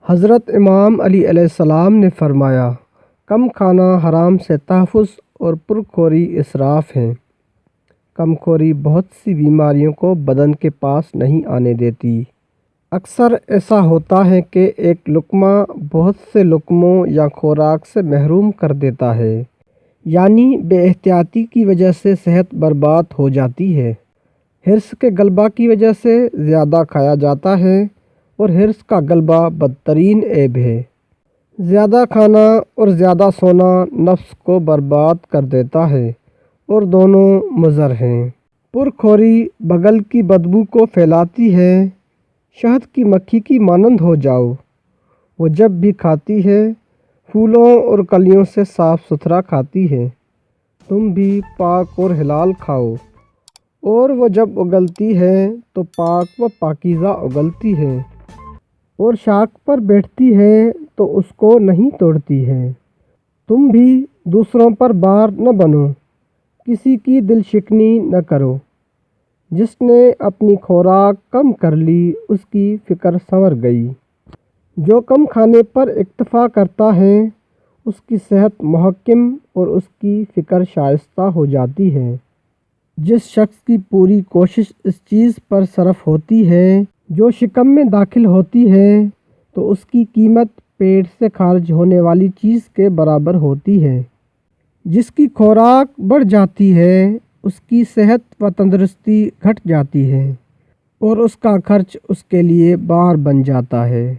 حضرت امام علی علیہ السلام نے فرمایا، کم کھانا حرام سے تحفظ اور پرخوری اسراف ہے۔ کم خوری بہت سی بیماریوں کو بدن کے پاس نہیں آنے دیتی۔ اکثر ایسا ہوتا ہے کہ ایک لقمہ بہت سے لقموں یا خوراک سے محروم کر دیتا ہے، یعنی بے احتیاطی کی وجہ سے صحت برباد ہو جاتی ہے۔ حرص کے غلبہ کی وجہ سے زیادہ کھایا جاتا ہے، اور حرص کا غلبہ بدترین عیب ہے۔ زیادہ کھانا اور زیادہ سونا نفس کو برباد کر دیتا ہے، اور دونوں مضر ہیں۔ پرخوری بغل کی بدبو کو پھیلاتی ہے۔ شہد کی مکھی کی مانند ہو جاؤ، وہ جب بھی کھاتی ہے پھولوں اور کلیوں سے صاف ستھرا کھاتی ہے۔ تم بھی پاک اور حلال کھاؤ، اور وہ جب اگلتی ہے تو پاک و پاکیزہ اگلتی ہے، اور شاخ پر بیٹھتی ہے تو اس کو نہیں توڑتی ہے۔ تم بھی دوسروں پر بار نہ بنو، کسی کی دل شکنی نہ کرو۔ جس نے اپنی خوراک کم کر لی اس کی فکر سنور گئی۔ جو کم کھانے پر اکتفا کرتا ہے اس کی صحت محکم اور اس کی فکر شائستہ ہو جاتی ہے۔ جس شخص کی پوری کوشش اس چیز پر صرف ہوتی ہے جو شکم میں داخل ہوتی ہے تو اس کی قیمت پیٹ سے خارج ہونے والی چیز کے برابر ہوتی ہے۔ جس کی خوراک بڑھ جاتی ہے اس کی صحت و تندرستی گھٹ جاتی ہے، اور اس کا خرچ اس کے لیے بار بن جاتا ہے۔